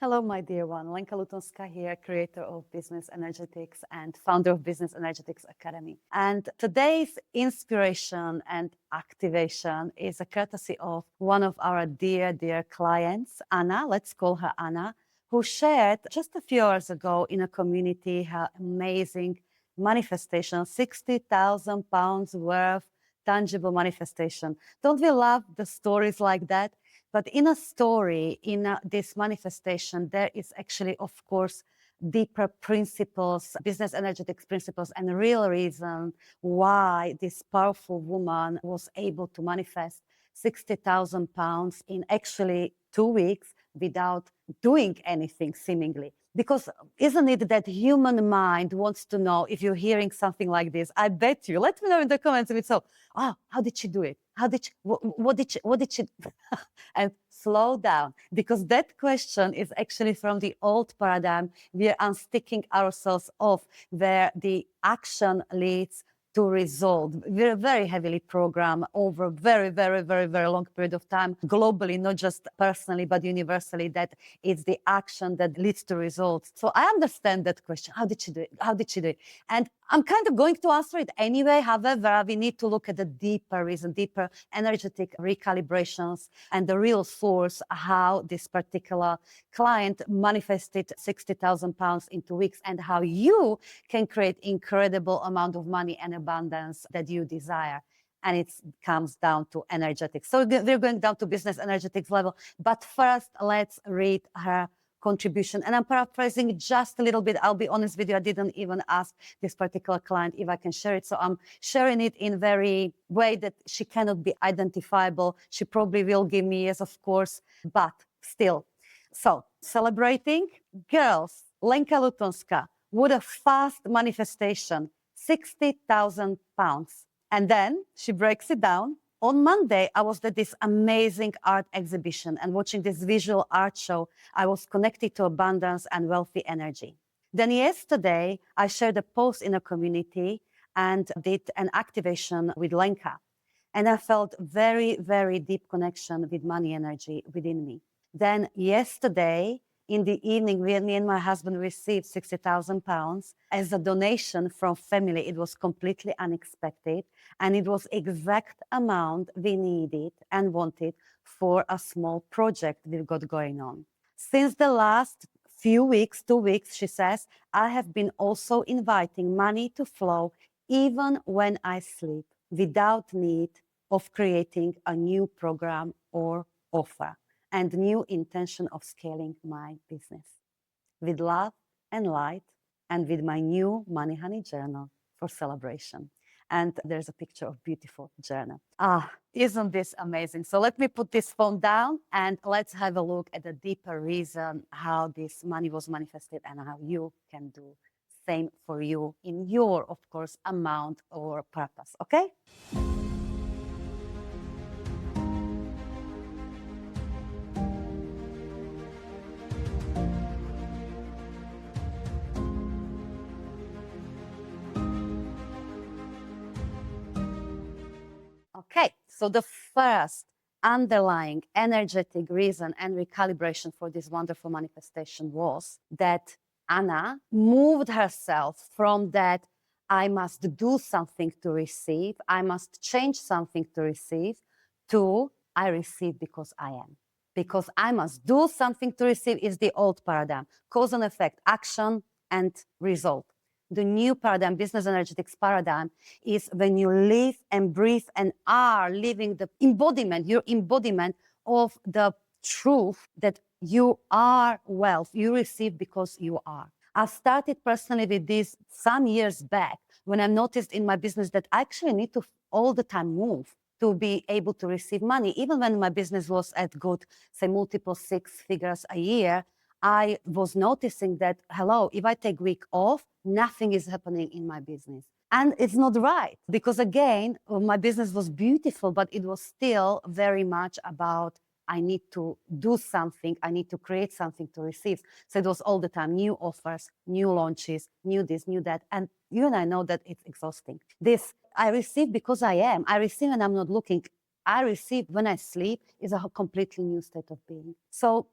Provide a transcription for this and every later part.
Hello, my dear one. Lenka Lutonska here, creator of Business Energetics and founder of Business Energetics Academy. And today's inspiration and activation is a courtesy of one of our dear clients, Anna. Let's call her Anna, who shared just a few hours ago in a community her amazing manifestation, 60,000 pounds worth tangible manifestation. Don't we love the stories like that? But in a story, in this manifestation, there is actually, of course, deeper principles, business energetics principles, and real reason why this powerful woman was able to manifest 60,000 pounds in actually 2 weeks without doing anything seemingly. Because isn't it that human mind wants to know if you're hearing something like this? I bet you. Let me know in the comments if it's so. Oh, how did she do it? How did she, what did she and slow down, because that question is actually from the old paradigm. We are unsticking ourselves off where the action leads to result. We're very heavily programmed over a very long period of time, globally, not just personally, but universally, that it's the action that leads to results. So I understand that question. How did she do it? How did she do it? And I'm kind of going to answer it anyway. However, we need to look at the deeper reason, deeper energetic recalibrations and the real source, how this particular client manifested 60,000 pounds in 2 weeks, and how you can create incredible amount of money and abundance that you desire. And it comes down to energetics. So we're going down to business energetics level. But first, let's read her contribution. And I'm paraphrasing just a little bit. I'll be honest with you, I didn't even ask this particular client if I can share it. So I'm sharing it in very way that she cannot be identifiable. She probably will give me yes, of course, but still. So celebrating girls, Lenka Lutonska, with a fast manifestation, 60,000 pounds. And then she breaks it down. On Monday, I was at this amazing art exhibition and watching this visual art show. I was connected to abundance and wealthy energy. Then yesterday, I shared a post in a community and did an activation with Lenka. And I felt very deep connection with money energy within me. Then yesterday, in the evening, me and my husband received 60,000 pounds as a donation from family. It was completely unexpected, and it was exact amount we needed and wanted for a small project we've got going on. Since the last few weeks, 2 weeks, she says, I have been also inviting money to flow even when I sleep, without need of creating a new program or offer, and new intention of scaling my business with love and light, and with my new Money Honey journal for celebration. And there's a picture of beautiful journal. Isn't this amazing? So let me put this phone down and let's have a look at the deeper reason how this money was manifested and how you can do same for you in your, of course, amount or purpose. Okay? Okay, so the first underlying energetic reason and recalibration for this wonderful manifestation was that Anna moved herself from that I must do something to receive, I must change something to receive, to I receive because I am. Because I must do something to receive is the old paradigm, cause and effect, action and result. The new paradigm, business energetics paradigm, is when you live and breathe and are living the embodiment, your embodiment of the truth that you are wealth, you receive because you are. I started personally with this some years back when I noticed in my business that I actually need to all the time move to be able to receive money. Even when my business was at good, say, multiple six figures a year, I was noticing that, hello, if I take week off, nothing is happening in my business. And it's not right, because again, my business was beautiful, but it was still very much about I need to do something, I need to create something to receive. So it was all the time new offers, new launches, new this, new that. And you and I know that it's exhausting. This, I receive because I am. I receive and I'm not looking. I receive when I sleep is a completely new state of being. So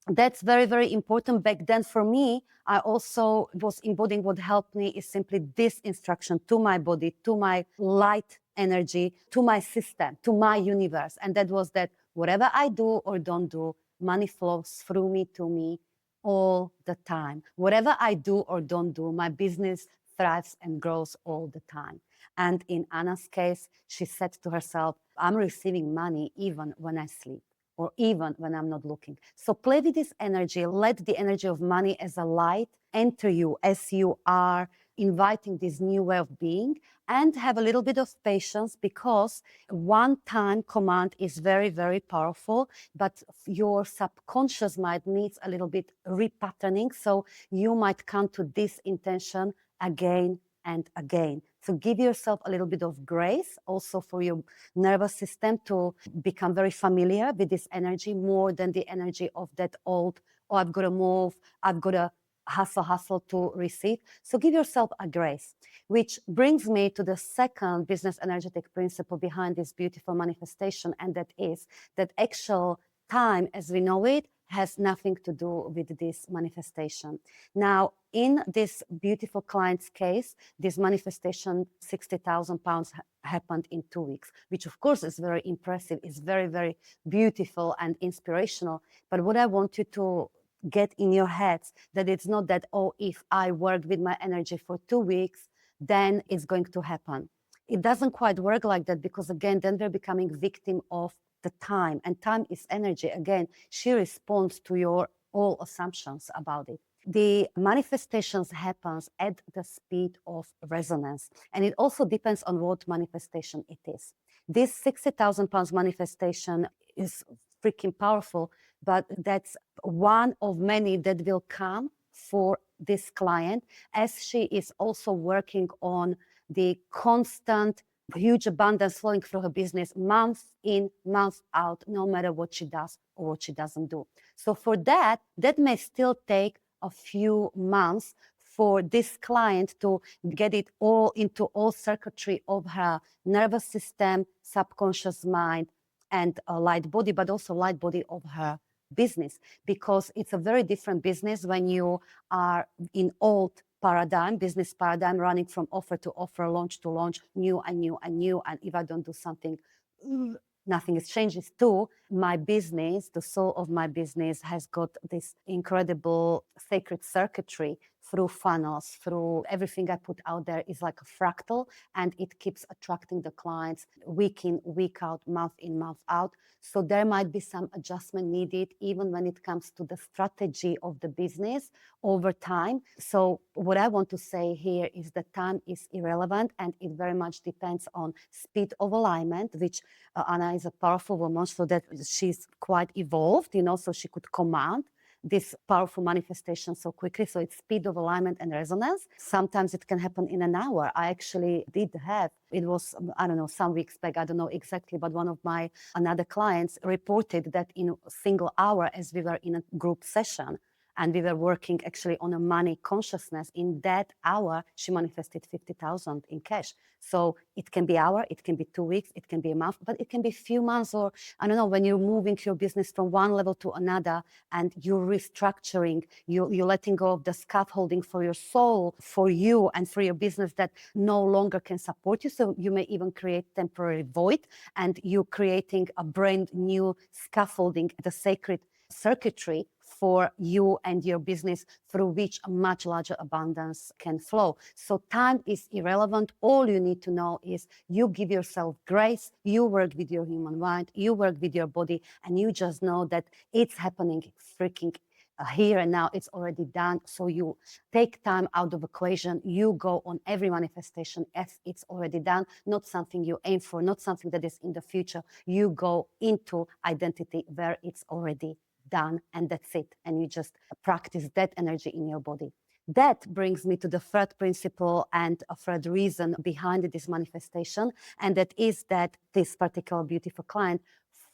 That's very, very important. Back then for me, I also was embodying what helped me is simply this instruction to my body, to my light energy, to my system, to my universe. And that was that whatever I do or don't do, money flows through me to me all the time. Whatever I do or don't do, my business thrives and grows all the time. And in Anna's case, she said to herself, I'm receiving money even when I sleep, or even when I'm not looking. So play with this energy. Let the energy of money as a light enter you as you are inviting this new way of being, and have a little bit of patience, because one time command is very, very powerful, but your subconscious mind needs a little bit repatterning. So you might come to this intention again and again. So give yourself a little bit of grace also for your nervous system to become very familiar with this energy, more than the energy of that old, oh, I've got to move, I've got to hustle to receive. So give yourself a grace, which brings me to the second business energetic principle behind this beautiful manifestation. And that is that actual time as we know it has nothing to do with this manifestation. Now, in this beautiful client's case, this manifestation, 60,000 pounds happened in 2 weeks, which of course is very impressive, is very, very beautiful and inspirational. But what I want you to get in your heads, that it's not that, oh, if I work with my energy for 2 weeks, then it's going to happen. It doesn't quite work like that, because again, then we're becoming victim of the time, and time is energy. Again, she responds to your all assumptions about it. The manifestations happens at the speed of resonance, and it also depends on what manifestation it is. This 60,000 pounds manifestation is freaking powerful, but that's one of many that will come for this client, as she is also working on the constant huge abundance flowing through her business month in, month out, no matter what she does or what she doesn't do. So for that may still take a few months for this client to get it all into all circuitry of her nervous system, subconscious mind, and a light body, but also light body of her business, because it's a very different business when you are in old paradigm, business paradigm, running from offer to offer, launch to launch, new and new and new. And if I don't do something, nothing is changes too. My business, the soul of my business, has got this incredible sacred circuitry through funnels, through everything I put out there is like a fractal, and it keeps attracting the clients week in, week out, month in, month out. So there might be some adjustment needed, even when it comes to the strategy of the business over time. So what I want to say here is that time is irrelevant, and it very much depends on speed of alignment, which Anna is a powerful woman, so that she's quite evolved, so she could command this powerful manifestation so quickly. So it's speed of alignment and resonance. Sometimes it can happen in an hour. I actually did have, it was, I don't know, some weeks back, I don't know exactly, but one of my another clients reported that in a single hour, as we were in a group session, and we were working actually on a money consciousness, in that hour, she manifested 50,000 in cash. So it can be hour, it can be 2 weeks, it can be a month, but it can be a few months, or I don't know, when you're moving your business from one level to another, and you're restructuring, you're letting go of the scaffolding for your soul, for you and for your business that no longer can support you. So you may even create temporary void, and you're creating a brand new scaffolding, the sacred circuitry for you and your business, through which a much larger abundance can flow. So time is irrelevant. All you need to know is you give yourself grace, you work with your human mind, you work with your body, and you just know that it's happening freaking here and now. It's already done. So you take time out of equation. You go on every manifestation as it's already done, not something you aim for, not something that is in the future. You go into identity where it's already done, and that's it. And you just practice that energy in your body. That brings me to the third principle and a third reason behind this manifestation, and that is that this particular beautiful client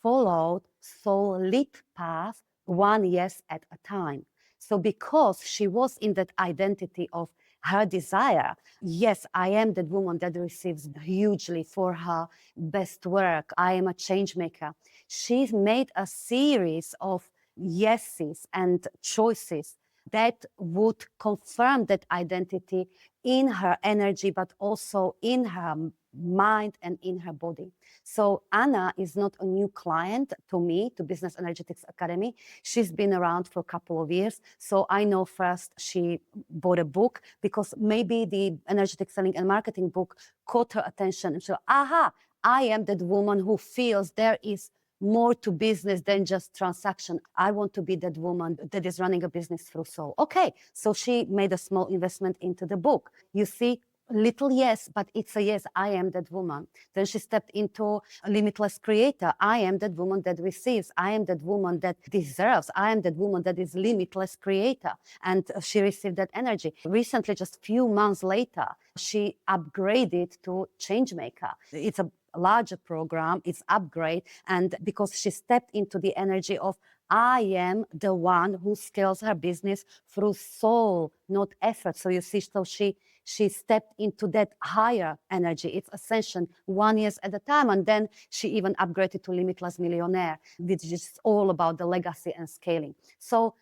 followed soul-lit path, one yes at a time. So because she was in that identity of her desire, yes, I am that woman that receives hugely for her best work, I am a change maker. She's made a series of yeses and choices that would confirm that identity in her energy, but also in her mind and in her body. So Anna is not a new client to me, to Business Energetics Academy. She's been around for a couple of years. So I know first she bought a book because maybe the energetic selling and marketing book caught her attention. And she, aha, I am that woman who feels there is more to business than just transaction. I want to be that woman that is running a business through soul. Okay, so she made a small investment into the book. You see, little yes, but it's a yes, I am that woman. Then she stepped into a limitless creator. I am that woman that receives. I am that woman that deserves. I am that woman that is limitless creator. And she received that energy. Recently, just a few months later, she upgraded to Changemaker. It's a larger program, it's upgrade. And because she stepped into the energy of I am the one who scales her business through soul, not effort. So you see, so she stepped into that higher energy. It's ascension 1 year at a time. And then she even upgraded to Limitless Millionaire, which is all about the legacy and scaling. So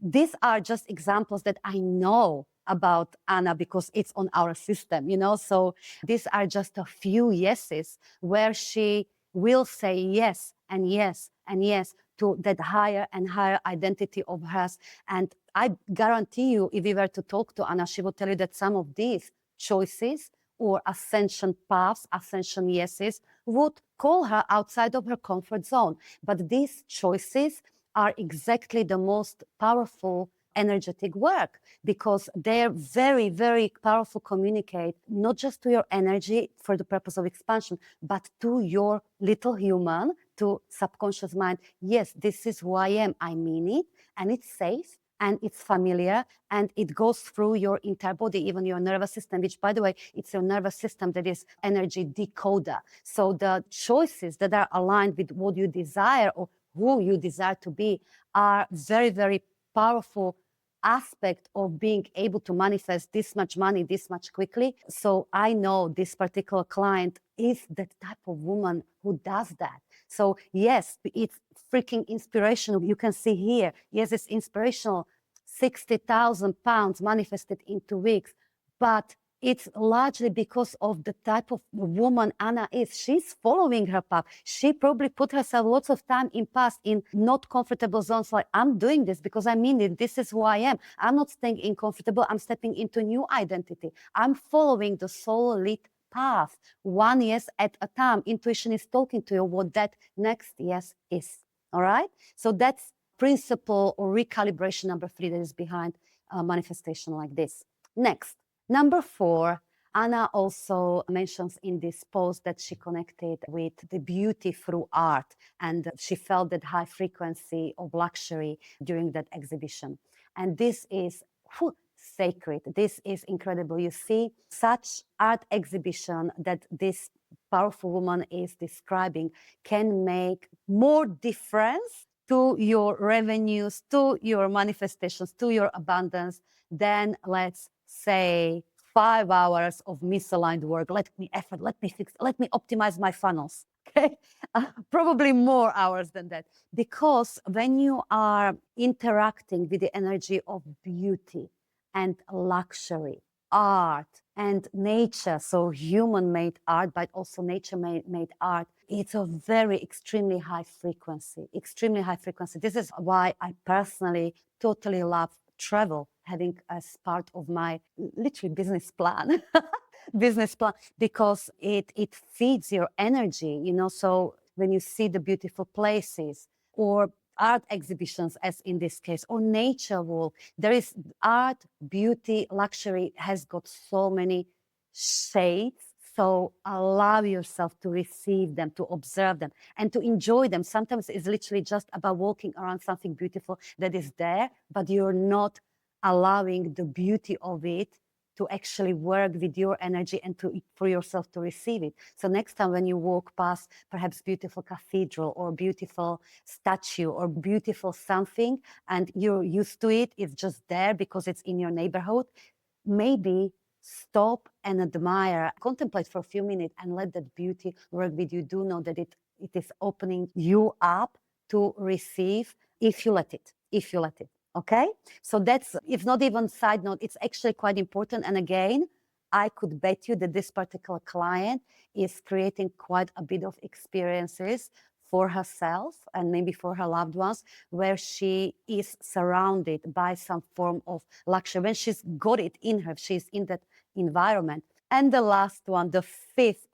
these are just examples that I know about Anna because it's on our system, So these are just a few yeses where she will say yes and yes and yes to that higher and higher identity of hers. And I guarantee you, if we were to talk to Anna, she will tell you that some of these choices or ascension paths, ascension yeses, would call her outside of her comfort zone. But these choices are exactly the most powerful energetic work because they're very, very powerful communicate, not just to your energy for the purpose of expansion, but to your little human, to subconscious mind. Yes, this is who I am. I mean it, and it's safe, and it's familiar, and it goes through your entire body, even your nervous system, which, by the way, it's your nervous system that is energy decoder. So the choices that are aligned with what you desire or who you desire to be are very, very powerful aspect of being able to manifest this much money this much quickly. So I know this particular client is that type of woman who does that. So yes, it's freaking inspirational. You can see here, yes, it's inspirational. 60,000 pounds manifested in 2 weeks, but it's largely because of the type of woman Anna is. She's following her path. She probably put herself lots of time in past in not comfortable zones. Like, I'm doing this because I mean it. This is who I am. I'm not staying uncomfortable. I'm stepping into new identity. I'm following the soul lit path 1 yes at a time. Intuition is talking to you what that next yes is. All right. So that's principle or recalibration number 3 that is behind a manifestation like this. Next. Number 4, Anna also mentions in this post that she connected with the beauty through art, and she felt that high frequency of luxury during that exhibition. And this is sacred. This is incredible. You see such art exhibition that this powerful woman is describing can make more difference to your revenues, to your manifestations, to your abundance than, let's say, 5 hours of misaligned work. Let me effort, let me fix, let me optimize my funnels. Okay, probably more hours than that. Because when you are interacting with the energy of beauty and luxury, art and nature, so human-made art, but also nature-made art, it's a very extremely high frequency, extremely high frequency. This is why I personally totally love travel, having as part of my literally business plan. Business plan, because it feeds your energy, so when you see the beautiful places or art exhibitions, as in this case, or nature walk, there is art, beauty, luxury has got so many shades. So allow yourself to receive them, to observe them, and to enjoy them. Sometimes it's literally just about walking around something beautiful that is there, but you're not allowing the beauty of it to actually work with your energy and for yourself to receive it. So next time when you walk past perhaps beautiful cathedral or beautiful statue or beautiful something, and you're used to it, it's just there because it's in your neighborhood, maybe stop and admire, contemplate for a few minutes and let that beauty work with you. Do know that it is opening you up to receive if you let it, okay? So that's, if not even side note, it's actually quite important. And again, I could bet you that this particular client is creating quite a bit of experiences for herself and maybe for her loved ones, where she is surrounded by some form of luxury. When she's got it in her, she's in that environment. And the last one, the fifth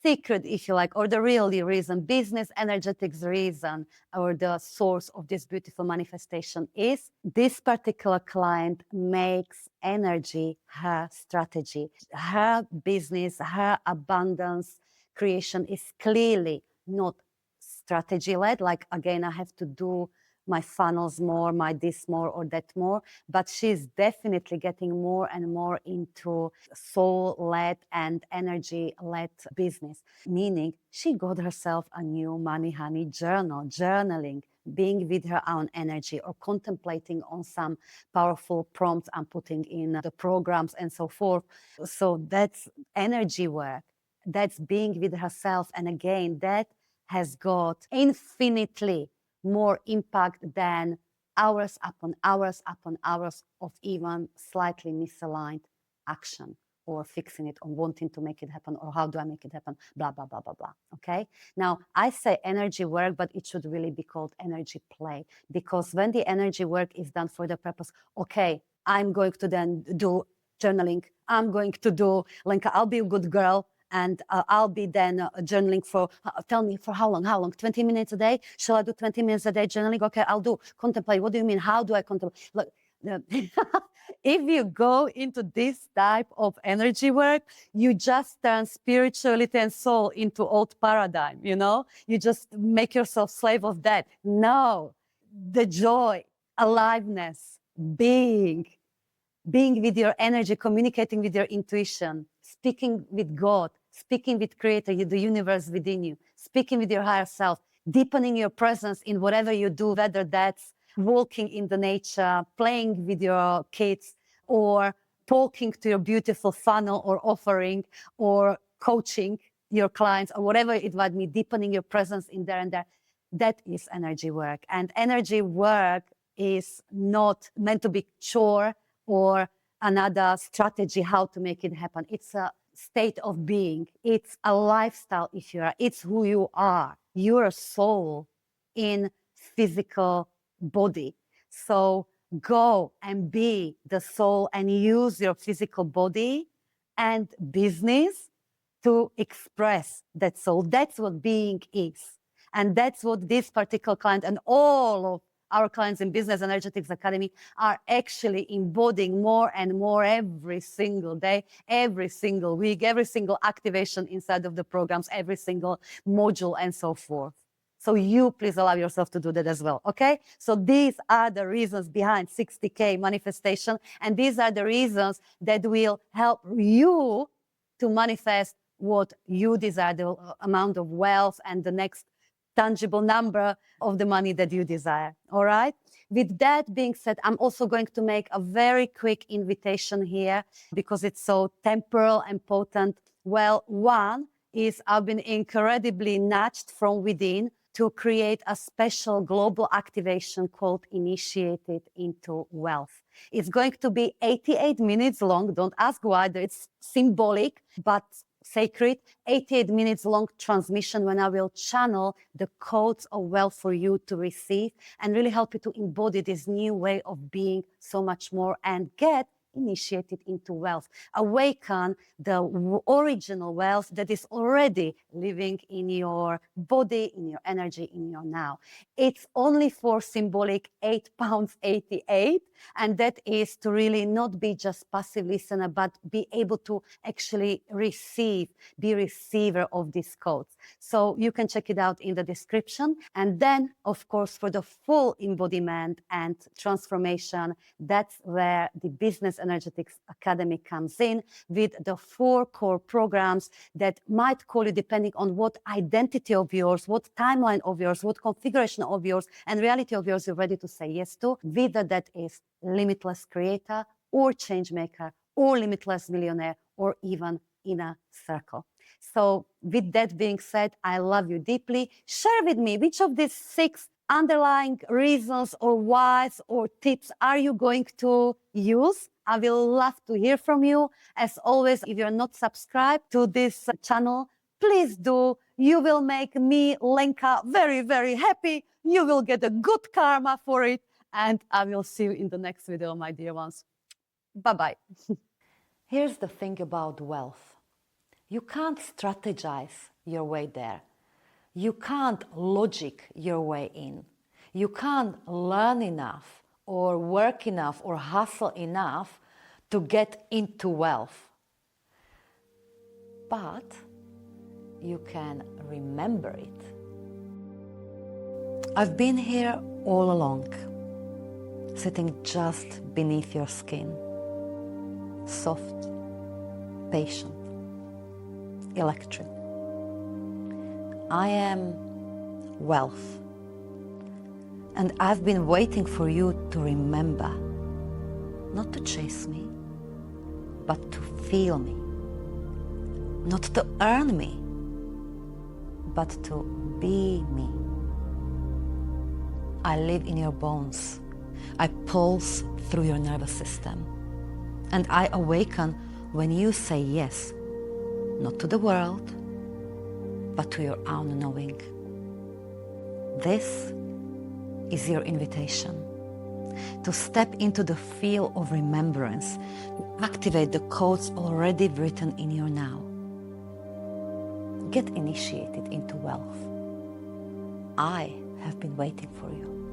secret, if you like, or the really reason, business energetics reason, or the source of this beautiful manifestation is this particular client makes energy her strategy. Her business, her abundance creation is clearly not strategy led. Like, again, I have to do my funnels more, my this more or that more, but she's definitely getting more and more into soul-led and energy-led business, meaning she got herself a new Money Honey journal, journaling, being with her own energy or contemplating on some powerful prompts I'm putting in the programs and so forth. So that's energy work. That's being with herself. And again, that has got infinitely more impact than hours upon hours upon hours of even slightly misaligned action or fixing it or wanting to make it happen or how do I make it happen, blah, blah, blah, blah, blah, okay? Now, I say energy work, but it should really be called energy play, because when the energy work is done for the purpose, okay, I'm going to then do journaling, I'm going to do, Lenka, I'll be a good girl, and I'll be then journaling for, tell me, for how long? 20 minutes a day? Shall I do 20 minutes a day journaling? Okay, I'll do. Contemplate. What do you mean? How do I contemplate? Look, if you go into this type of energy work, you just turn spirituality and soul into old paradigm, you know? You just make yourself slave of that. No, the joy, aliveness, being with your energy, communicating with your intuition, speaking with God, speaking with Creator, the universe within you, speaking with your higher self, deepening your presence in whatever you do, whether that's walking in the nature, playing with your kids, or talking to your beautiful funnel or offering, or coaching your clients, or whatever it might be, deepening your presence in there and there. That is energy work. And energy work is not meant to be chore or another strategy how to make it happen. It's a state of being. It's a lifestyle, if you are. It's who you are. You're a soul in physical body. So go and be the soul and use your physical body and business to express that soul. That's what being is. And that's what this particular client and all of our clients in Business Energetics Academy are actually embodying more and more every single day, every single week, every single activation inside of the programs, every single module and so forth. So you please allow yourself to do that as well, okay? So these are the reasons behind 60K manifestation, and these are the reasons that will help you to manifest what you desire, the amount of wealth and the next tangible number of the money that you desire, all right? With that being said, I'm also going to make a very quick invitation here because it's so temporal and potent. Well, one is I've been incredibly nudged from within to create a special global activation called Initiated into Wealth. It's going to be 88 minutes long. Don't ask why, it's symbolic, but sacred, 88 minutes long transmission when I will channel the codes of wealth for you to receive and really help you to embody this new way of being so much more and get initiated into wealth. Awaken the original wealth that is already living in your body, in your energy, in your now. It's only for symbolic £8.88, and that is to really not be just passive listener, but be able to actually receive, be receiver of these codes. So you can check it out in the description. And then, of course, for the full embodiment and transformation, that's where the Business Energetics Academy comes in with the 4 core programs that might call you depending on what identity of yours, what timeline of yours, what configuration of yours and reality of yours you're ready to say yes to, whether that is Limitless Creator or Change Maker or Limitless Millionaire or even Inner Circle. So with that being said, I love you deeply. Share with me which of these 6 underlying reasons or whys or tips are you going to use? I will love to hear from you. As always, if you're not subscribed to this channel, please do. You will make me, Lenka, very, very happy. You will get a good karma for it. And I will see you in the next video, my dear ones. Bye-bye. Here's the thing about wealth. You can't strategize your way there. You can't logic your way in. You can't learn enough or work enough or hustle enough to get into wealth. But you can remember it. I've been here all along, sitting just beneath your skin. Soft, patient, electric. I am wealth, and I've been waiting for you to remember, not to chase me, but to feel me, not to earn me, but to be me. I live in your bones, I pulse through your nervous system, and I awaken when you say yes, not to the world, but to your own knowing. This is your invitation to step into the field of remembrance, to activate the codes already written in your now. Get initiated into wealth. I have been waiting for you.